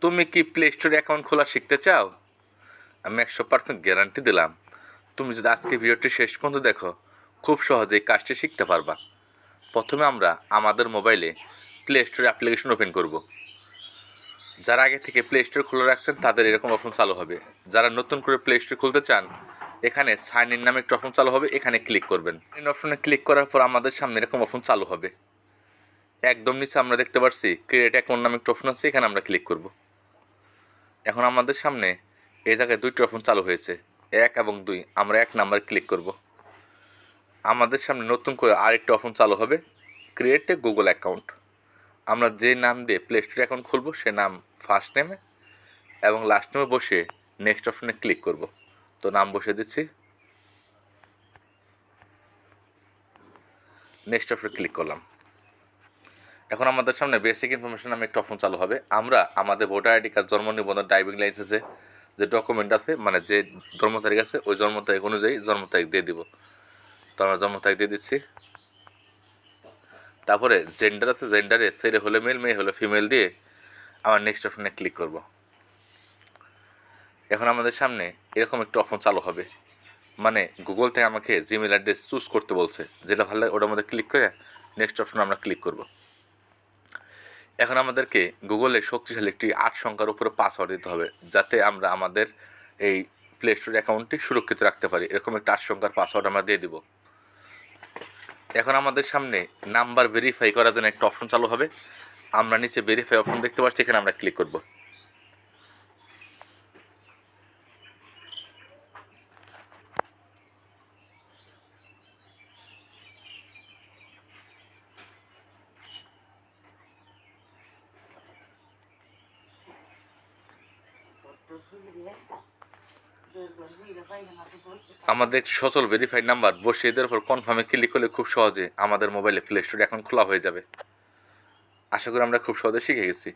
তুমি কি প্লে স্টোরে অ্যাকাউন্ট খোলা শিখতে চাও? আমি 100% গ্যারান্টি দিলাম, তুমি যদি আজকে ভিডিওটি শেষ পর্যন্ত দেখো, খুব সহজেই কাজটি শিখতে পারবা। প্রথমে আমরা আমাদের মোবাইলে প্লে স্টোরে অ্যাপ্লিকেশন ওপেন করব। যারা আগে থেকে প্লে স্টোর খুলে রাখছেন তাদের এরকম অপশন চালু হবে। যারা নতুন করে প্লে স্টোর খুলতে চান, এখানে সাইন ইন নামে একটা অপশন চালু হবে, এখানে ক্লিক করবেন। সাইন ইন অপশনে ক্লিক করার পর আমাদের সামনে এরকম অপশন চালু হবে। একদম নিচে আমরা দেখতে পাচ্ছি ক্রিয়েট অ্যাকাউন্ট নামে একটা অপশন আছে, এখানে আমরা ক্লিক করব। এখন আমাদের সামনে এই জায়গায় দুইটি অপশন চালু হয়েছে, 1 এবং 2। আমরা 1 নাম্বার ক্লিক করব। আমাদের সামনে নতুন করে আরেকটা অপশন চালু হবে, ক্রিয়েট এ গুগল অ্যাকাউন্ট। আমরা যে নাম দিয়ে প্লে স্টোর অ্যাকাউন্ট খুলব সে নাম ফার্স্ট নেমে এবং লাস্ট নেমে বসিয়ে নেক্সট অপশনে ক্লিক করব। তো নাম বসিয়ে দিচ্ছি, নেক্সট অপশনে ক্লিক করলাম। এখন আমাদের সামনে বেসিক ইনফরমেশন নামে একটা অপশন চালু হবে। আমরা আমাদের ভোটার আইডি কার্ড, জন্ম নিবন্ধন, ড্রাইভিং লাইসেন্সে যে ডকুমেন্ট আছে, মানে যে জন্ম তারিখ আছে, ওই জন্ম তারিখ অনুযায়ী জন্ম তারিখ দিয়ে দিব। তো আমরা জন্ম তারিখ দিয়ে দিচ্ছি। তারপরে জেন্ডার আছে, জেন্ডারে ছেলে হলে মেল, মেয়ে হলে ফিমেল দিয়ে আমার নেক্সট অপশনে ক্লিক করব। এখন আমাদের সামনে এরকম একটা অপশন চালু হবে, মানে গুগল থেকে আমাকে জিমেল অ্যাড্রেস চুজ করতে বলছে, যেটা ভালো লাগে ওটার মধ্যে ক্লিক করে নেক্সট অপশনে আমরা ক্লিক করব। এখন আমাদেরকে গুগলে শক্তিশালী একটি 8 সংখ্যার উপরে পাসওয়ার্ড দিতে হবে, যাতে আমরা আমাদের এই প্লে স্টোর অ্যাকাউন্টটি সুরক্ষিত রাখতে পারি। এরকম একটা 8 সংখ্যার পাসওয়ার্ড আমরা দিয়ে দিব। এখন আমাদের সামনে নাম্বার ভেরিফাই করার জন্য একটা অপশন চালু হবে। আমরা নিচে ভেরিফাই অপশন দেখতে পাচ্ছি, এখানে আমরা ক্লিক করব। আমাদের সচল ভেরিফাইড নাম্বার বসিয়ে দেওয়ার পর কনফার্মে ক্লিক করলে খুব সহজে আমাদের মোবাইলে প্লে স্টোর অ্যাকাউন্ট খোলা হয়ে যাবে। আশা করি আমরা খুব সহজে শিখে গেছি।